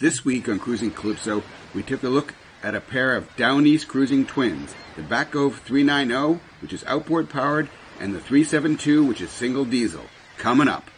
This week on Cruising Calypso, we took a look at a pair of Down East cruising twins, the Back Cove 390, which is outboard powered, and the 372, which is single diesel. Coming up.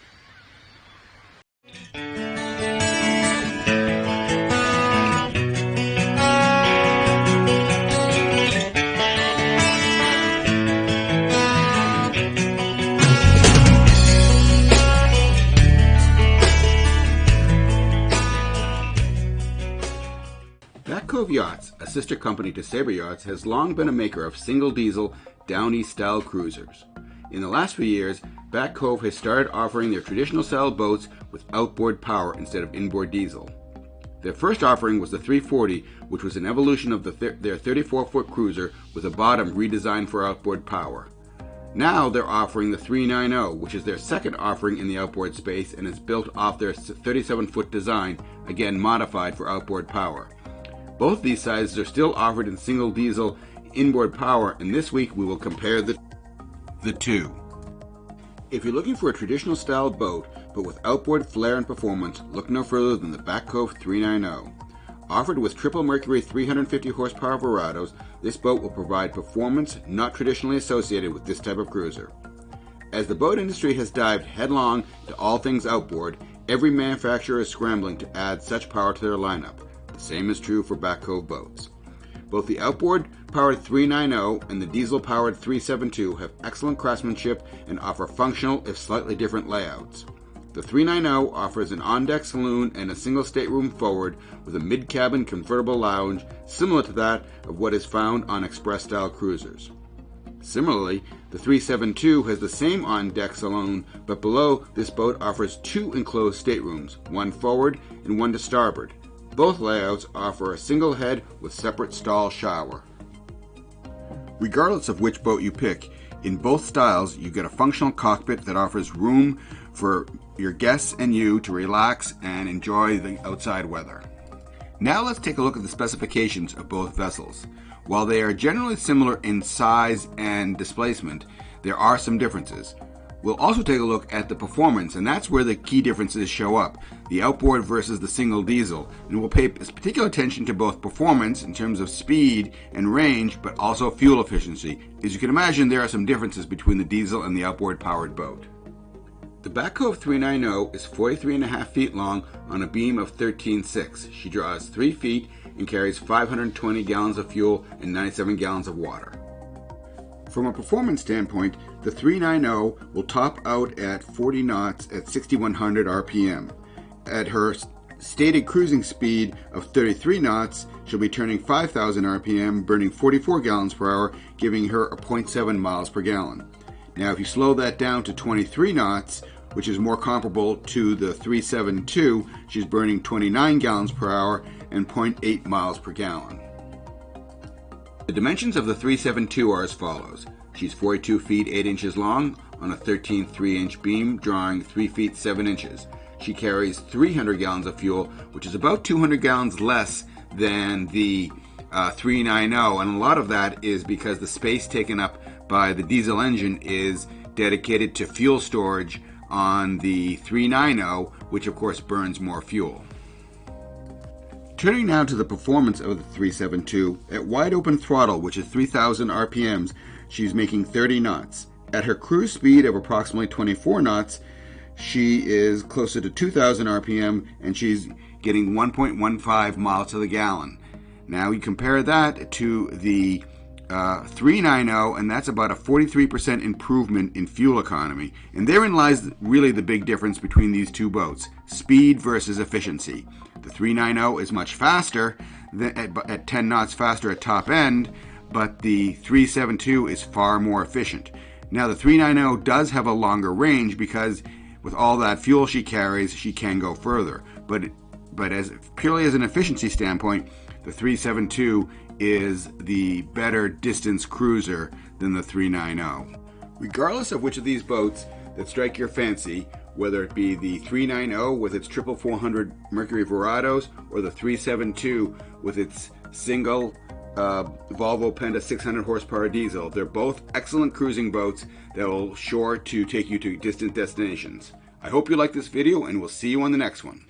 Back Cove Yachts, a sister company to Sabre Yachts, has long been a maker of single diesel Down East style cruisers. In the last few years, Back Cove has started offering their traditional style boats with outboard power instead of inboard diesel. Their first offering was the 340, which was an evolution of their 34-foot cruiser with a bottom redesigned for outboard power. Now they're offering the 390, which is their second offering in the outboard space and is built off their 37-foot design, again modified for outboard power. Both these sizes are still offered in single diesel inboard power, and this week we will compare the two. If you're looking for a traditional style boat but with outboard flair and performance, look no further than the Back Cove 390. Offered with triple Mercury 350 horsepower Verados, this boat will provide performance not traditionally associated with this type of cruiser. As the boat industry has dived headlong to all things outboard, every manufacturer is scrambling to add such power to their lineup. The same is true for Back Cove boats. Both the outboard-powered 390 and the diesel-powered 372 have excellent craftsmanship and offer functional, if slightly different, layouts. The 390 offers an on-deck saloon and a single stateroom forward with a mid-cabin convertible lounge similar to that of what is found on express-style cruisers. Similarly, the 372 has the same on-deck saloon, but below this boat offers two enclosed staterooms, one forward and one to starboard. Both layouts offer a single head with separate stall shower. Regardless of which boat you pick, in both styles you get a functional cockpit that offers room for your guests and you to relax and enjoy the outside weather. Now let's take a look at the specifications of both vessels. While they are generally similar in size and displacement, there are some differences. We'll also take a look at the performance, and that's where the key differences show up, the outboard versus the single diesel, and we'll pay particular attention to both performance in terms of speed and range, but also fuel efficiency. As you can imagine, there are some differences between the diesel and the outboard powered boat. The Back Cove 390 is 43.5 feet long on a beam of 13.6. She draws 3 feet and carries 520 gallons of fuel and 97 gallons of water. From a performance standpoint, the 390 will top out at 40 knots at 6,100 RPM. At her stated cruising speed of 33 knots, she'll be turning 5,000 RPM, burning 44 gallons per hour, giving her a 0.7 miles per gallon. Now, if you slow that down to 23 knots, which is more comparable to the 372, she's burning 29 gallons per hour and 0.8 miles per gallon. The dimensions of the 372 are as follows. She's 42 feet 8 inches long on a 13 3-inch beam, drawing 3 feet 7 inches. She carries 300 gallons of fuel, which is about 200 gallons less than the 390, and a lot of that is because the space taken up by the diesel engine is dedicated to fuel storage on the 390, which of course burns more fuel. Turning now to the performance of the 372, at wide open throttle, which is 3,000 RPMs, she's making 30 knots. At her cruise speed of approximately 24 knots, she is closer to 2,000 RPM and she's getting 1.15 miles to the gallon. Now you compare that to the 390, and that's about a 43% improvement in fuel economy. And therein lies really the big difference between these two boats, speed versus efficiency. The 390 is much faster, at 10 knots faster at top end, but the 372 is far more efficient. Now the 390 does have a longer range because with all that fuel she carries, she can go further. But as purely as an efficiency standpoint, the 372 is the better distance cruiser than the 390. Regardless of which of these boats that strike your fancy, whether it be the 390 with its triple 400 Mercury Verados or the 372 with its single Volvo Penta 600 horsepower diesel, they're both excellent cruising boats that will sure to take you to distant destinations. I hope you like this video, and we'll see you on the next one.